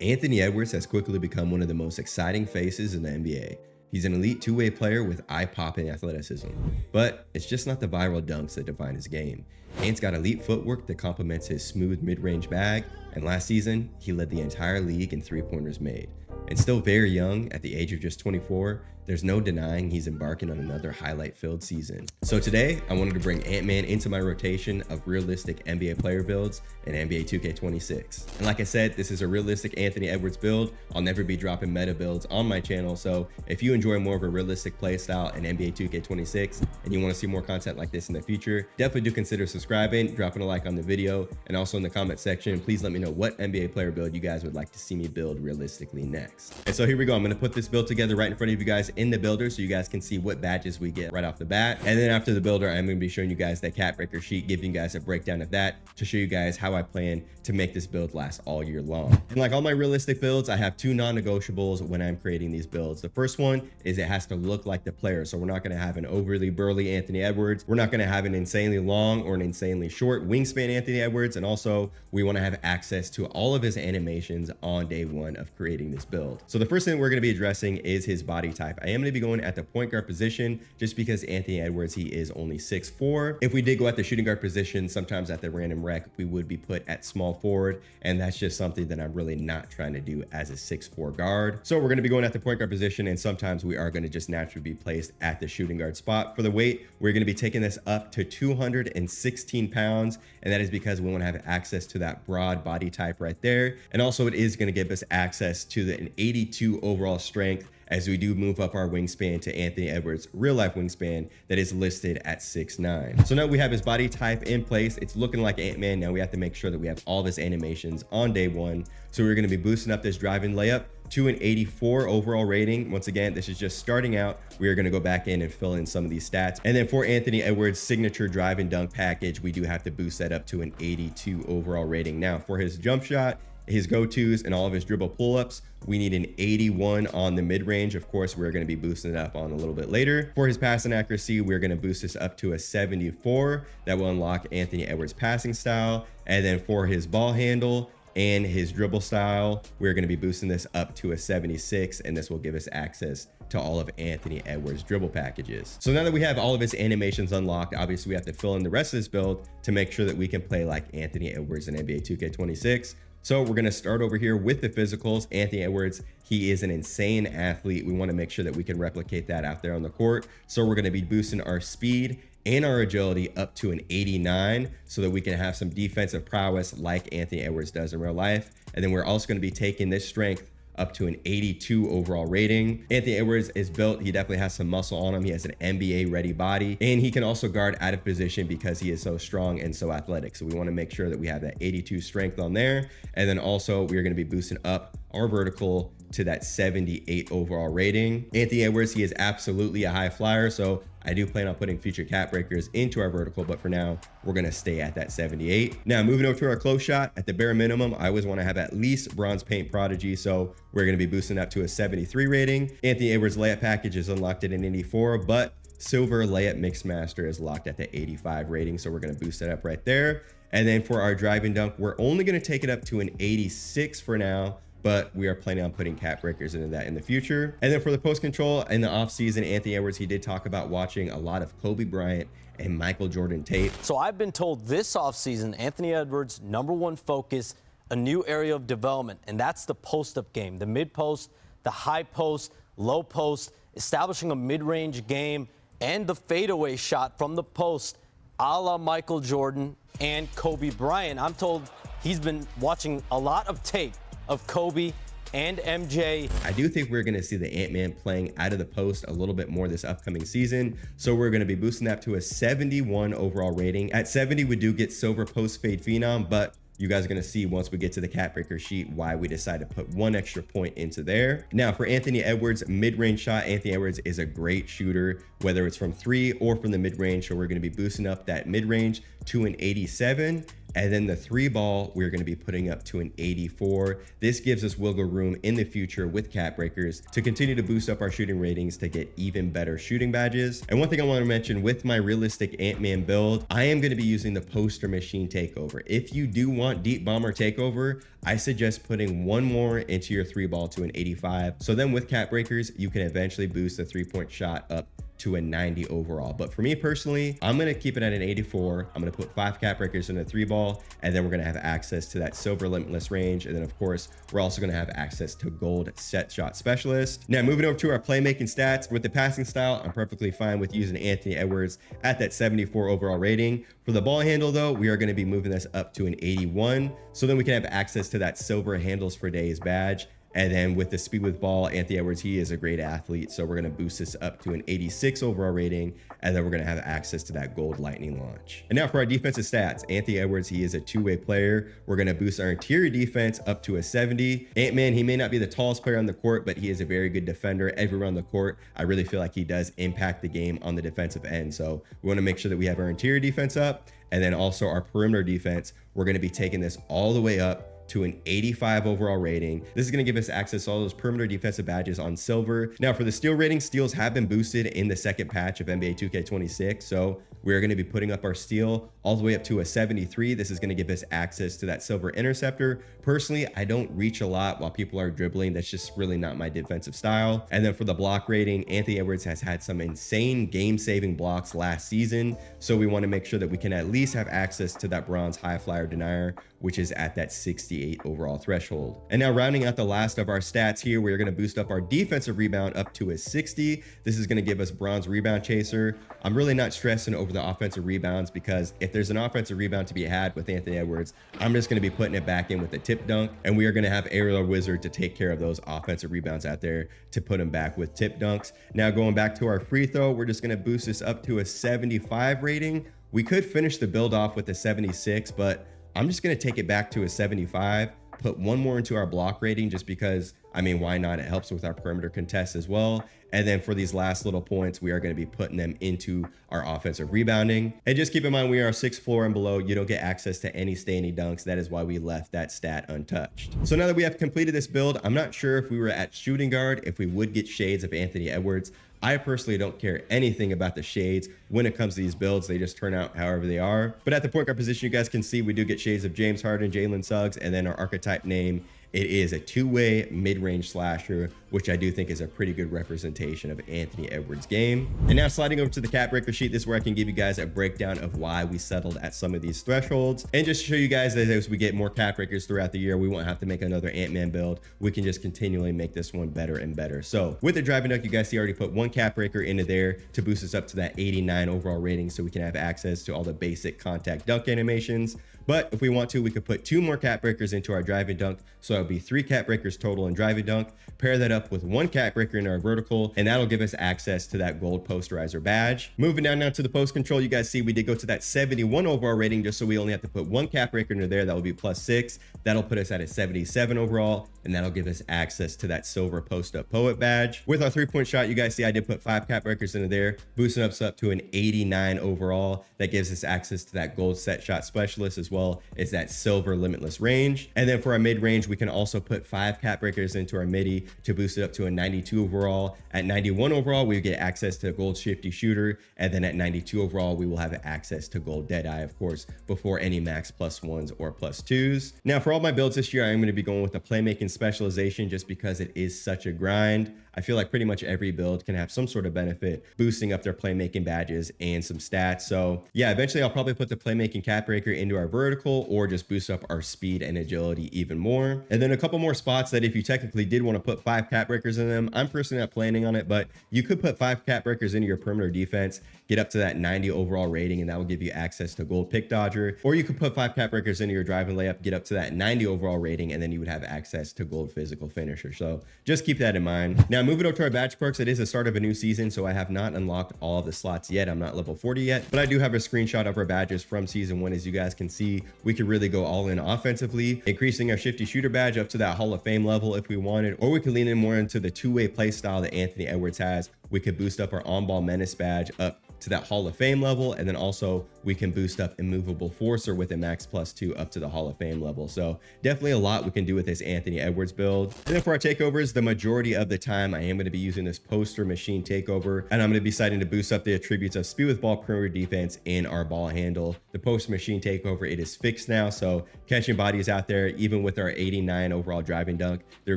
Anthony Edwards has quickly become one of the most exciting faces in the NBA. He's an elite two-way player with eye-popping athleticism, but it's just not the viral dunks that define his game. Ant's got elite footwork that complements his smooth mid-range bag, and last season, he led the entire league in three-pointers made. And still very young, at the age of just 24, there's no denying he's embarking on another highlight-filled season. So today, I wanted to bring Ant-Man into my rotation of realistic NBA player builds in NBA 2K26. And like I said, this is a realistic Anthony Edwards build. I'll never be dropping meta builds on my channel, so if you enjoy more of a realistic play style in NBA 2K26 and you want to see more content like this in the future, definitely do consider subscribing, dropping a like on the video, and also in the comment section, please let me know what NBA player build you guys would like to see me build realistically next. And so here we go. I'm going to put this build together right in front of you guys in the builder so you guys can see what badges we get right off the bat. And then after the builder, I'm going to be showing you guys that cap breaker sheet, giving you guys a breakdown of that to show you guys how I plan to make this build last all year long. And like all my realistic builds, I have two non-negotiables when I'm creating these builds. The first one is it has to look like the player. So we're not going to have an overly burly Anthony Edwards. We're not going to have an insanely long or an insanely short wingspan Anthony Edwards. And also we want to have access to all of his animations on day one of creating this build. So the first thing we're going to be addressing is his body type. I am going to be going at the point guard position just because Anthony Edwards, he is only 6'4". If we did go at the shooting guard position, sometimes at the random rec, we would be put at small forward. And that's just something that I'm really not trying to do as a 6'4" guard. So we're going to be going at the point guard position, and sometimes we are going to just naturally be placed at the shooting guard spot. For the weight, we're going to be taking this up to 216 pounds. And that is because we want to have access to that broad body type right there. And also it is going to give us access to an 82 overall strength as we do move up our wingspan to Anthony Edwards' real life wingspan that is listed at 6'9". So now we have his body type in place. It's looking like Ant-Man. Now we have to make sure that we have all of his animations on day one. So we're going to be boosting up this driving layup to an 84 overall rating. Once again, this is just starting out. We are going to go back in and fill in some of these stats. And then for Anthony Edwards' signature drive and dunk package, we do have to boost that up to an 82 overall rating. Now for his jump shot, his go-tos, and all of his dribble pull-ups, we need an 81 on the mid-range. Of course, we're going to be boosting it up on a little bit later. For his passing accuracy, we're going to boost this up to a 74. That will unlock Anthony Edwards' passing style. And then for his ball handle and his dribble style, we're going to be boosting this up to a 76, and this will give us access to all of Anthony Edwards' dribble packages. So now that we have all of his animations unlocked, obviously we have to fill in the rest of this build to make sure that we can play like Anthony Edwards in NBA 2K26. So we're going to start over here with the physicals. Anthony Edwards, he is an insane athlete. We want to make sure that we can replicate that out there on the court. So we're going to be boosting our speed and our agility up to an 89 so that we can have some defensive prowess like Anthony Edwards does in real life. And then we're also going to be taking this strength up to an 82 overall rating. Anthony Edwards is built. He definitely has some muscle on him. He has an NBA ready body, and he can also guard out of position because he is so strong and so athletic. So we want to make sure that we have that 82 strength on there. And then also we're going to be boosting up our vertical to that 78 overall rating. Anthony Edwards, he is absolutely a high flyer. So I do plan on putting future cap breakers into our vertical, but for now, we're going to stay at that 78. Now, moving over to our close shot, at the bare minimum, I always want to have at least bronze paint prodigy. So we're going to be boosting up to a 73 rating. Anthony Edwards' layup package is unlocked at an 84, but silver layup mix master is locked at the 85 rating. So we're going to boost that up right there. And then for our driving dunk, we're only going to take it up to an 86 for now, but we are planning on putting cap breakers into that in the future. And then for the post control in the off season, Anthony Edwards, he did talk about watching a lot of Kobe Bryant and Michael Jordan tape. So I've been told this offseason, Anthony Edwards' #1 focus, a new area of development, and that's the post-up game, the mid-post, the high post, low post, establishing a mid-range game, and the fadeaway shot from the post, a la Michael Jordan and Kobe Bryant. I'm told he's been watching a lot of tape of Kobe and MJ. I do think we're going to see the Ant-Man playing out of the post a little bit more this upcoming season. So we're going to be boosting that to a 71 overall rating. At 70, we do get silver post fade phenom, but you guys are going to see once we get to the cap breaker sheet why we decided to put one extra point into there. Now for Anthony Edwards' mid-range shot, Anthony Edwards is a great shooter, whether it's from 3 or from the mid-range. So we're going to be boosting up that mid-range to an 87. And then the 3-ball, we're going to be putting up to an 84. This gives us wiggle room in the future with cap breakers to continue to boost up our shooting ratings to get even better shooting badges. And one thing I want to mention with my realistic Ant-Man build, I am going to be using the poster machine takeover. If you do want deep bomber takeover, I suggest putting one more into your 3-ball to an 85. So then with cap breakers, you can eventually boost the 3-point shot up to a 90 overall. But for me personally, I'm going to keep it at an 84. I'm going to put 5 cap breakers in a 3-ball, and then we're going to have access to that silver limitless range. And then of course, we're also going to have access to gold set shot specialist. Now moving over to our playmaking stats, with the passing style, I'm perfectly fine with using Anthony Edwards at that 74 overall rating. For the ball handle though, we are going to be moving this up to an 81. So then we can have access to that silver handles for days badge. And then with the speed with ball, Anthony Edwards, he is a great athlete. So we're going to boost this up to an 86 overall rating. And then we're going to have access to that gold lightning launch. And now for our defensive stats, Anthony Edwards, he is a two-way player. We're going to boost our interior defense up to a 70. Ant-Man, he may not be the tallest player on the court, but he is a very good defender everywhere on the court. I really feel like he does impact the game on the defensive end. So we want to make sure that we have our interior defense up. And then also our perimeter defense, we're going to be taking this all the way up to an 85 overall rating. This is going to give us access to all those perimeter defensive badges on silver. Now for the steal rating, steals have been boosted in the second patch of NBA 2K26. So we're going to be putting up our steal all the way up to a 73. This is going to give us access to that silver interceptor. Personally, I don't reach a lot while people are dribbling. That's just really not my defensive style. And then for the block rating, Anthony Edwards has had some insane game-saving blocks last season. So we want to make sure that we can at least have access to that bronze high flyer denier, which is at that 68 overall threshold. And now rounding out the last of our stats here, we're going to boost up our defensive rebound up to a 60. This is going to give us bronze rebound chaser. I'm really not stressing over the offensive rebounds because if there's an offensive rebound to be had with Anthony Edwards, I'm just going to be putting it back in with a tip dunk, and we are going to have Aerial Wizard to take care of those offensive rebounds out there to put them back with tip dunks. Now going back to our free throw, we're just going to boost this up to a 75 rating. We could finish the build off with a 76, but I'm just going to take it back to a 75, put one more into our block rating just because, I mean, why not? It helps with our perimeter contests as well. And then for these last little points, we are going to be putting them into our offensive rebounding. And just keep in mind, we are 6th floor and below. You don't get access to any standing dunks. That is why we left that stat untouched. So now that we have completed this build, I'm not sure if we were at shooting guard, if we would get shades of Anthony Edwards. I personally don't care anything about the shades when it comes to these builds. They just turn out however they are. But at the point guard position, you guys can see we do get shades of James Harden, Jalen Suggs, and then our archetype name, it is a two-way mid-range slasher, which I do think is a pretty good representation of Anthony Edwards' game. And now sliding over to the cap breaker sheet, this is where I can give you guys a breakdown of why we settled at some of these thresholds. And just to show you guys that as we get more cap breakers throughout the year, we won't have to make another Ant-Man build. We can just continually make this one better and better. So with the driving dunk, you guys see I already put one cap breaker into there to boost us up to that 89 overall rating so we can have access to all the basic contact dunk animations. But if we want to, we could put 2 more cap breakers into our driving dunk. So it'll be 3 cap breakers total in driving dunk. Pair that up with 1 cap breaker in our vertical, and that'll give us access to that gold posterizer badge. Moving down now to the post control, you guys see we did go to that 71 overall rating just so we only have to put 1 cap breaker into there. That will be +6. That'll put us at a 77 overall, and that'll give us access to that silver post up poet badge. With our 3-point shot, you guys see I did put 5 cap breakers into there, boosting us up to an 89 overall. That gives us access to that gold set shot specialist as well as that silver limitless range. And then for our mid range, we can also put 5 cap breakers into our midi to boost it up to a 92 overall. At 91 overall, we get access to gold shifty shooter. And then at 92 overall, we will have access to gold deadeye, of course, before any max +1s or +2s. Now for all my builds this year, I'm going to be going with the playmaking specialization just because it is such a grind. I feel like pretty much every build can have some sort of benefit boosting up their playmaking badges and some stats. So yeah, eventually I'll probably put the playmaking cap breaker into our vertical or just boost up our speed and agility even more. And then a couple more spots that if you technically did want to put 5 cap breakers in them, I'm personally not planning on it, but you could put 5 cap breakers into your perimeter defense, get up to that 90 overall rating, and that will give you access to gold pick dodger. Or you could put 5 cap breakers into your driving layup, get up to that 90 overall rating, and then you would have access to gold physical finisher. So just keep that in mind. Now moving over to our badge perks, it is the start of a new season, so I have not unlocked all of the slots yet. I'm not level 40 yet, but I do have a screenshot of our badges from season 1. As you guys can see, we could really go all in offensively, increasing our shifty shooter badge up to that Hall of Fame level if we wanted, or we could lean in more into the two-way play style that Anthony Edwards has. We could boost up our on-ball menace badge up to that Hall of Fame level, and then also we can boost up Immovable Forcer with a max +2 up to the Hall of Fame level. So definitely a lot we can do with this Anthony Edwards build. And then for our takeovers, the majority of the time I am going to be using this poster machine takeover, and I'm going to be deciding to boost up the attributes of speed with ball, perimeter defense, and our ball handle. The poster machine takeover, it is fixed now, so catching bodies out there, even with our 89 overall driving dunk, their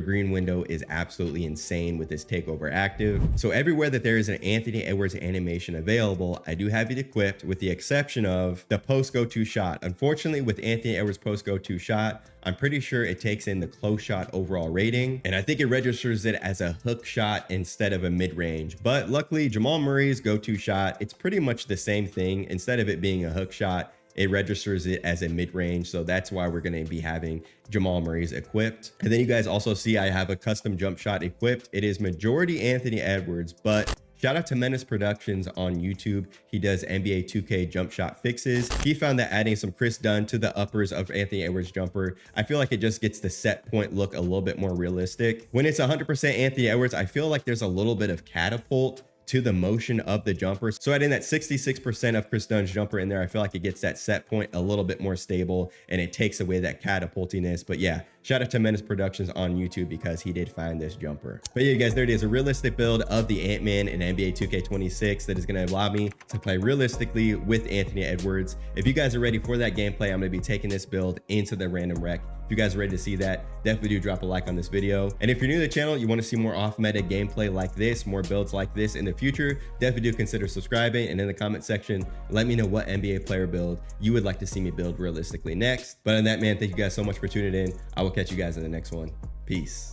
green window is absolutely insane with this takeover active. So everywhere that there is an Anthony Edwards animation available, I do have it equipped, with the exception of the post go-to shot. Unfortunately, with Anthony Edwards post go-to shot, I'm pretty sure it takes in the close shot overall rating, and I think it registers it as a hook shot instead of a mid-range. But luckily, Jamal Murray's go-to shot, it's pretty much the same thing. Instead of it being a hook shot, it registers it as a mid-range. So that's why we're going to be having Jamal Murray's equipped. And then you guys also see I have a custom jump shot equipped. It is majority Anthony Edwards, but shout out to Menace Productions on YouTube. He does NBA 2K jump shot fixes. He found that adding some Chris Dunn to the uppers of Anthony Edwards jumper, I feel like it just gets the set point look a little bit more realistic. When it's 100% Anthony Edwards, I feel like there's a little bit of catapult to the motion of the jumper. So adding that 66% of Chris Dunn's jumper in there, I feel like it gets that set point a little bit more stable, and it takes away that catapultiness. But yeah, shout out to Menace Productions on YouTube because he did find this jumper. But yeah, guys, there it is, a realistic build of the Ant-Man in NBA 2K26 that is going to allow me to play realistically with Anthony Edwards. If you guys are ready for that gameplay, I'm going to be taking this build into the random rec. If you guys are ready to see that, definitely do drop a like on this video. And if you're new to the channel, you want to see more off-meta gameplay like this, more builds like this in the future, definitely do consider subscribing. And in the comment section, let me know what NBA player build you would like to see me build realistically next. But on that, man, thank you guys so much for tuning in. I will catch you guys in the next one. Peace.